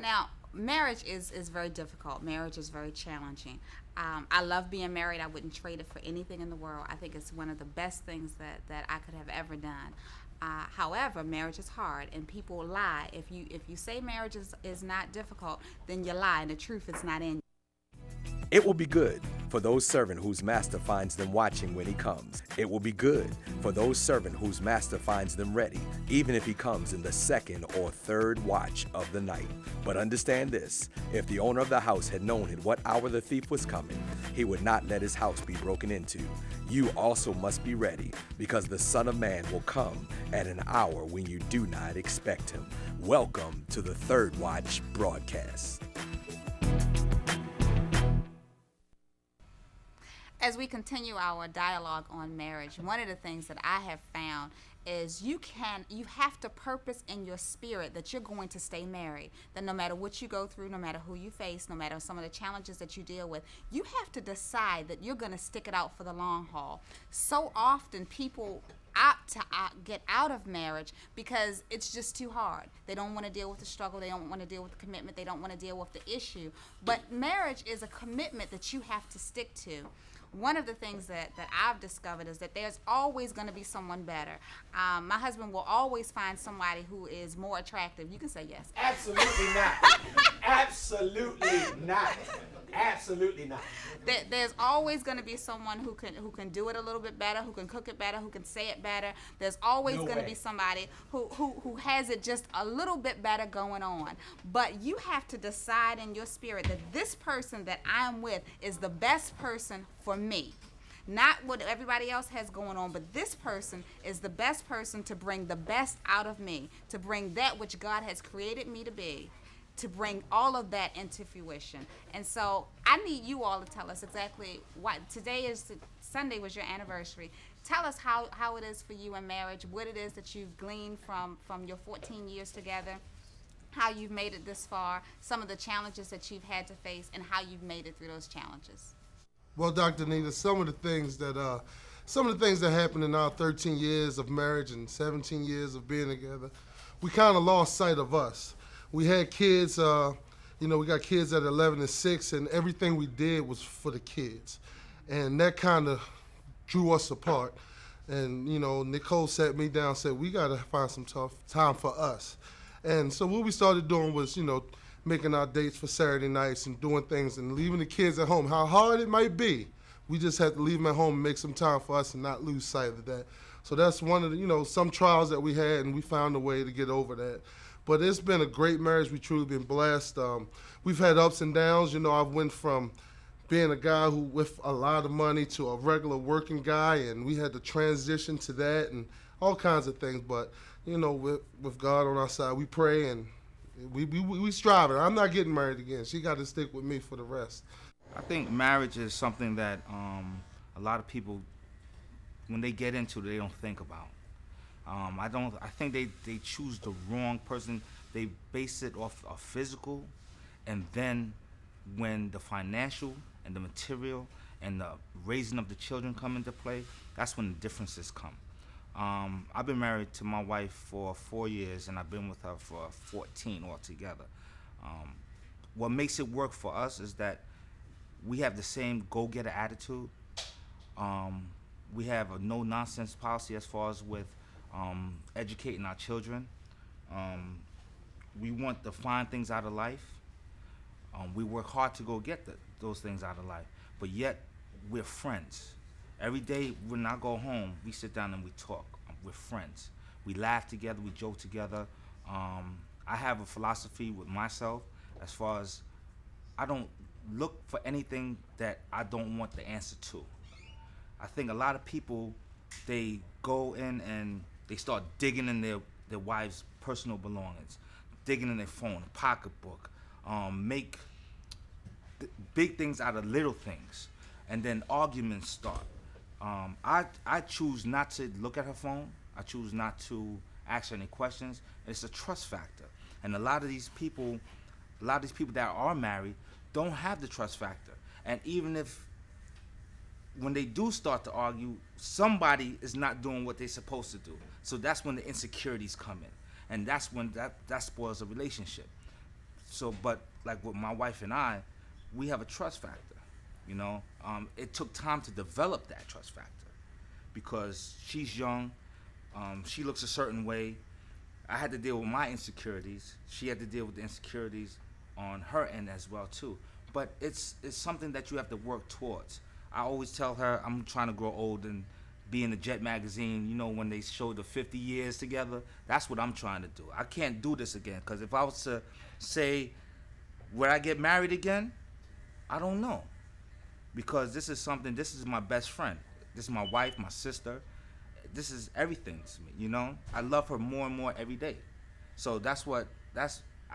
Now, marriage is very difficult. Marriage is very challenging. I love being married. I wouldn't trade it for anything in the world. I think it's one of the best things that I could have ever done. However, marriage is hard, and people lie. If you say marriage is not difficult, then you lie, and the truth is not in you. It will be good for those servant whose master finds them watching when he comes. It will be good for those servant whose master finds them ready, even if he comes in the second or third watch of the night. But understand this, if the owner of the house had known at what hour the thief was coming, he would not let his house be broken into. You also must be ready, because the Son of Man will come at an hour when you do not expect him. Welcome to the Third Watch broadcast. As we continue our dialogue on marriage, one of the things that I have found is you have to purpose in your spirit that you're going to stay married, that no matter what you go through, no matter who you face, no matter some of the challenges that you deal with, you have to decide that you're going to stick it out for the long haul. So often people opt to get out of marriage because it's just too hard. They don't want to deal with the struggle. They don't want to deal with the commitment. They don't want to deal with the issue. But marriage is a commitment that you have to stick to. One of the things that I've discovered is that there's always going to be someone better. My husband will always find somebody who is more attractive. You can say yes. Absolutely not. Absolutely not. Absolutely not. There's always going to be someone who can do it a little bit better, who can cook it better, who can say it better. There's always going to be somebody who has it just a little bit better going on. But you have to decide in your spirit that this person that I'm with is the best person for me. Not what everybody else has going on, but this person is the best person to bring the best out of me, to bring that which God has created me to be, to bring all of that into fruition. And so I need you all to tell us exactly what Sunday was your anniversary. Tell us how it is for you in marriage, what it is that you've gleaned from your 14 years together, how you've made it this far, some of the challenges that you've had to face, and how you've made it through those challenges. Well, Dr. Nita, some of the things that happened in our 13 years of marriage and 17 years of being together, we kind of lost sight of us. We had kids, we got kids at 11 and 6, and everything we did was for the kids. And that kind of drew us apart. And, Nicole sat me down and said, we got to find some tough time for us. And so what we started doing was, making our dates for Saturday nights and doing things and leaving the kids at home. How hard it might be, we just had to leave them at home and make some time for us and not lose sight of that. So that's one of the, some trials that we had, and we found a way to get over that. But it's been a great marriage. We've truly been blessed. We've had ups and downs. I went from being a guy who with a lot of money to a regular working guy, and we had to transition to that and all kinds of things. But, with God on our side, we pray and we strive. I'm not getting married again. She got to stick with me for the rest. I think marriage is something that a lot of people, when they get into it, they don't think about. I think they choose the wrong person. They base it off of physical, and then when the financial and the material and the raising of the children come into play, that's when the differences come. I've been married to my wife for 4 years, and I've been with her for 14 altogether. What makes it work for us is that we have the same go-getter attitude. We have a no-nonsense policy as far as with educating our children. We want the fine things out of life. We work hard to go get those things out of life, but yet we're friends. Every day when I go home, we sit down and we talk. We're friends. We laugh together, we joke together. I have a philosophy with myself as far as I don't look for anything that I don't want the answer to. I think a lot of people, they go in and they start digging in their wives' personal belongings, digging in their phone, pocketbook, make big things out of little things, and then arguments start. I choose not to look at her phone. I choose not to ask her any questions. It's a trust factor, and a lot of these people that are married don't have the trust factor. And even if when they do start to argue, somebody is not doing what they're supposed to do. So that's when the insecurities come in, and that's when that spoils a relationship. So, but like with my wife and I, we have a trust factor. You know, it took time to develop that trust factor because she's young. She looks a certain way. I had to deal with my insecurities. She had to deal with the insecurities on her end as well too. But it's something that you have to work towards. I always tell her I'm trying to grow old and be in the Jet magazine. You know, when they show the 50 years together, that's what I'm trying to do. I can't do this again because if I was to say, would I get married again? I don't know, because this is my best friend. This is my wife, my sister. This is everything to me, you know? I love her more and more every day. So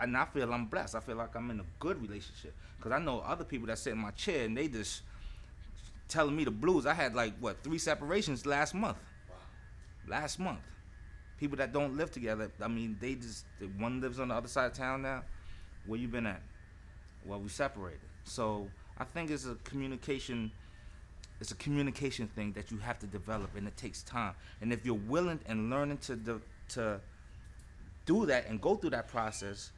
and I feel I'm blessed. I feel like I'm in a good relationship. Because I know other people that sit in my chair and they just telling me the blues. I had 3 separations last month. Wow. Last month. People that don't live together, I mean, one lives on the other side of town now. Where you been at? Well, we separated. So I think it's a communication thing that you have to develop, and it takes time. And if you're willing and learning to do that and go through that process,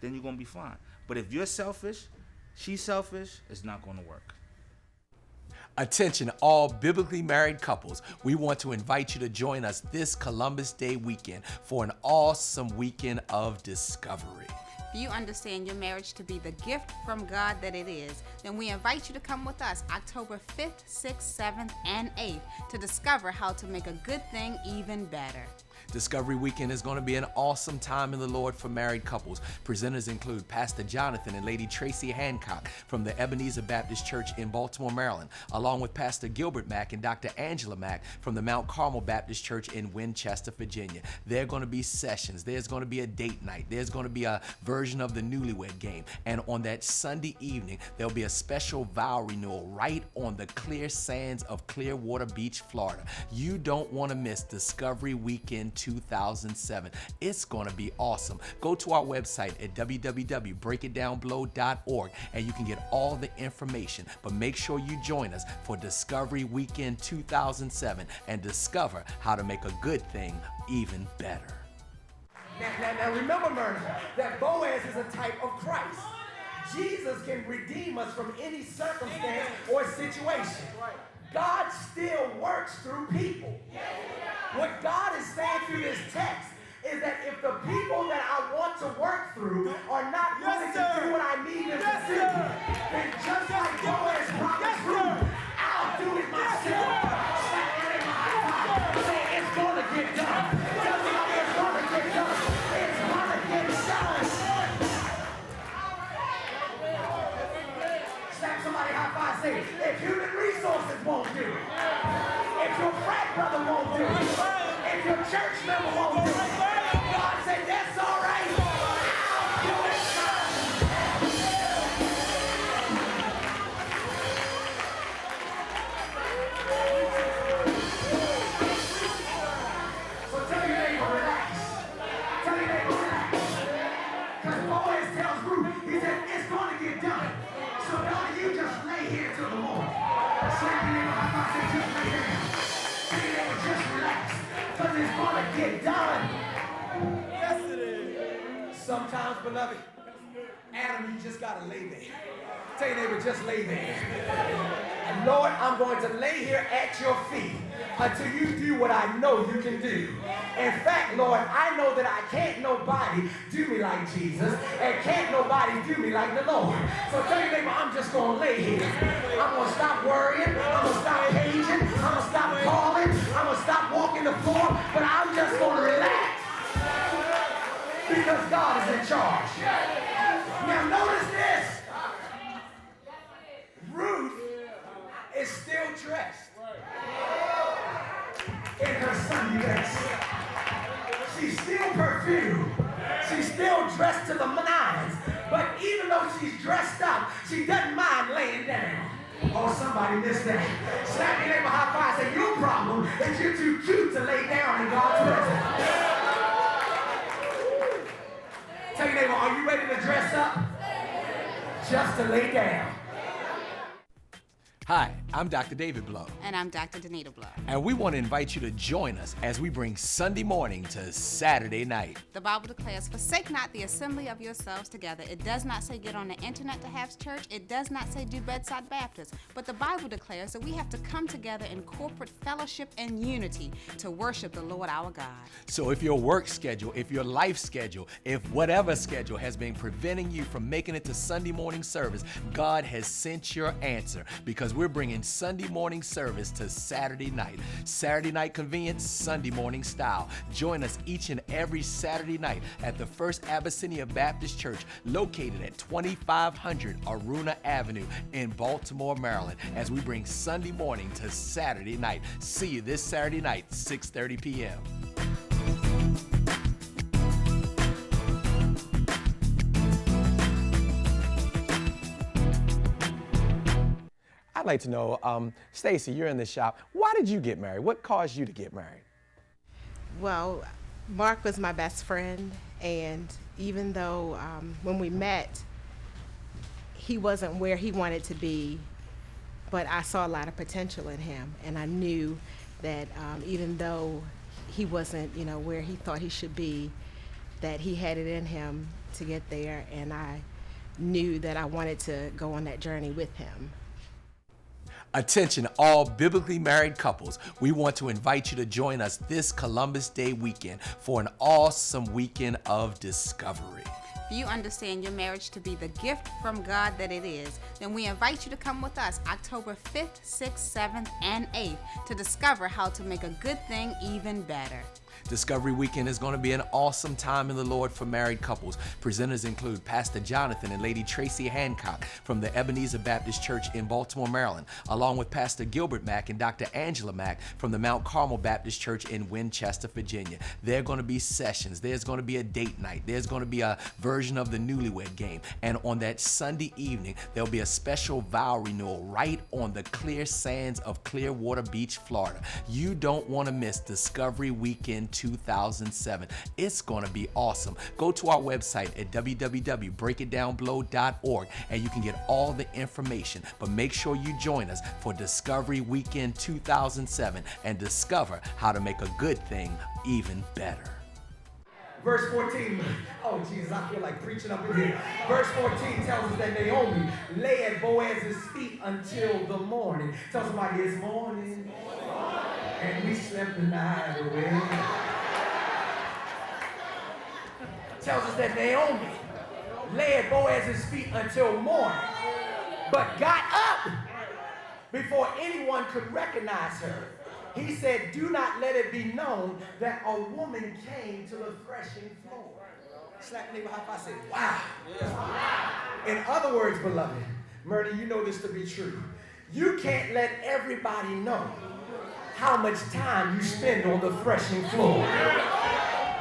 then you're gonna be fine. But if you're selfish, she's selfish, it's not gonna work. Attention all biblically married couples, we want to invite you to join us this Columbus Day weekend for an awesome weekend of discovery. If you understand your marriage to be the gift from God that it is, then we invite you to come with us October 5th, 6th, 7th, and 8th to discover how to make a good thing even better. Discovery Weekend is going to be an awesome time in the Lord for married couples. Presenters include Pastor Jonathan and Lady Tracy Hancock from the Ebenezer Baptist Church in Baltimore, Maryland, along with Pastor Gilbert Mack and Dr. Angela Mack from the Mount Carmel Baptist Church in Winchester, Virginia. There are going to be sessions. There's going to be a date night. There's going to be a version of the Newlywed Game. And on that Sunday evening, there'll be a special vow renewal right on the clear sands of Clearwater Beach, Florida. You don't want to miss Discovery Weekend 2007. It's going to be awesome. Go to our website at www.breakitdownbelow.org and you can get all the information. But make sure you join us for Discovery Weekend 2007 and discover how to make a good thing even better. Now remember, Myrna, that Boaz is a type of Christ. Jesus can redeem us from any circumstance or situation. God still works through people. What God is saying through this text is that if the people that I want to work through are not willing to do what I need them to do, then just like Boaz promised Ruth, I'll do it myself. Say it's going to get done. Tell somebody it's going to get done. It's going to get done. Slap somebody high five, say, if human resources won't do it, if your frat brother won't do it, if your church member won't do it, God said, that's all right. I'll do it. So tell your neighbor, relax. Tell your neighbor, relax. Because Boaz tells Ruth, he said, it's going to get done. So don't you just lay here till the morning. Slap your neighbor, high five, say, just lay down. Tell your neighbor, just relax. Because it's going to get done. Yes, it is. Sometimes, beloved, Adam, you just got to lay there. Tell your neighbor, just lay there. And Lord, I'm going to lay here at your feet until you do what I know you can do. In fact, Lord, I know that I can't nobody do me like Jesus, and can't nobody do me like the Lord. So tell your neighbor, I'm just going to lay here. I'm going to stop worrying. I'm going to stop paging. I'm going to stop calling. I'm going to stop walking the floor. But I'm just going to relax. Because God is in charge. Now notice this. Ruth is still dressed in her Sunday best. She's still perfumed. She's still dressed to the nines. But even though she's dressed up, she doesn't mind laying down. Oh, somebody missed that. Slap your neighbor high five. Say, your problem is you're too cute to lay down in God's presence. Tell your neighbor, are you ready to dress up? Just to lay down. Hi, I'm Dr. David Blow. And I'm Dr. Danita Blow. And we want to invite you to join us as we bring Sunday morning to Saturday night. The Bible declares, forsake not the assembly of yourselves together. It does not say get on the internet to have church. It does not say do bedside Baptist. But the Bible declares that we have to come together in corporate fellowship and unity to worship the Lord our God. So if your work schedule, if your life schedule, if whatever schedule has been preventing you from making it to Sunday morning service, God has sent your answer, because we're bringing Sunday morning service to Saturday night. Saturday night convenience, Sunday morning style. Join us each and every Saturday night at the First Abyssinia Baptist Church, located at 2500 Aruna Avenue in Baltimore, Maryland, as we bring Sunday morning to Saturday night. See you this Saturday night, 6:30 p.m. I'd like to know, Stacy, you're in the shop. Why did you get married? What caused you to get married? Well, Mark was my best friend, and even though when we met, he wasn't where he wanted to be, but I saw a lot of potential in him, and I knew that even though he wasn't, where he thought he should be, that he had it in him to get there, and I knew that I wanted to go on that journey with him. Attention, all biblically married couples. We want to invite you to join us this Columbus Day weekend for an awesome weekend of discovery. If you understand your marriage to be the gift from God that it is, then we invite you to come with us October 5th, 6th, 7th, and 8th to discover how to make a good thing even better. Discovery Weekend is going to be an awesome time in the Lord for married couples. Presenters include Pastor Jonathan and Lady Tracy Hancock from the Ebenezer Baptist Church in Baltimore, Maryland, along with Pastor Gilbert Mack and Dr. Angela Mack from the Mount Carmel Baptist Church in Winchester, Virginia. There are going to be sessions. There's going to be a date night. There's going to be a version of the Newlywed Game. And on that Sunday evening, there'll be a special vow renewal right on the clear sands of Clearwater Beach, Florida. You don't want to miss Discovery Weekend 2007. It's going to be awesome. Go to our website at www.breakitdownblow.org and you can get all the information. But make sure you join us for Discovery Weekend 2007 and discover how to make a good thing even better. Verse 14, oh Jesus, I feel like preaching up in here. Verse 14 tells us that Naomi lay at Boaz's feet until the morning. Tell somebody it's morning. And we slept the night away. Tells us that Naomi lay at Boaz's feet until morning, but got up before anyone could recognize her. He said, do not let it be known that a woman came to the threshing floor. Slap neighbor high five, say, wow. In other words, beloved, Murdy, you know this to be true. You can't let everybody know how much time you spend on the threshing floor.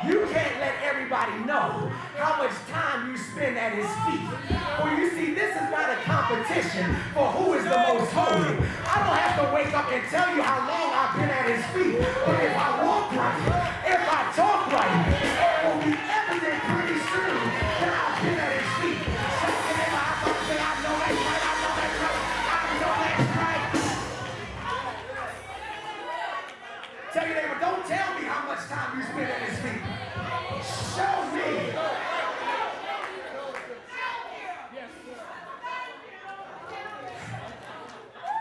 You can't let everybody know how much time you spend at his feet. For you see, this is not a competition for who is the most holy. I don't have to wake up and tell you how long I've been at his feet. But if I walk right, if I talk right, it will be evident pretty soon that I've been at his feet. Something in my heart say, I know that's right, I know that's right, I know that's right. Tell your neighbor, don't tell me how much time you spend at his feet. Show me.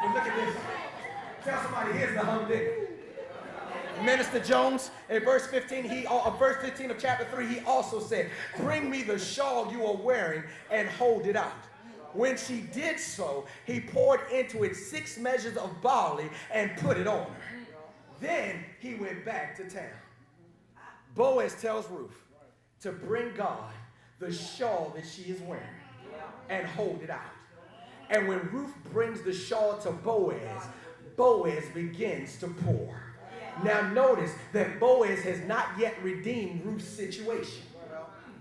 Well, look at this. Tell somebody, here's the humdinger. Minister Jones, in verse 15 of chapter 3, he also said, bring me the shawl you are wearing and hold it out. When she did so, he poured into it 6 measures of barley and put it on her. Then he went back to town. Boaz tells Ruth to bring God the shawl that she is wearing and hold it out. And when Ruth brings the shawl to Boaz, Boaz begins to pour. Now notice that Boaz has not yet redeemed Ruth's situation,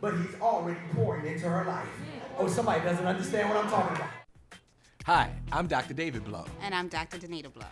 but he's already pouring into her life. Oh, somebody doesn't understand what I'm talking about. Hi, I'm Dr. David Blow. And I'm Dr. Danita Blow.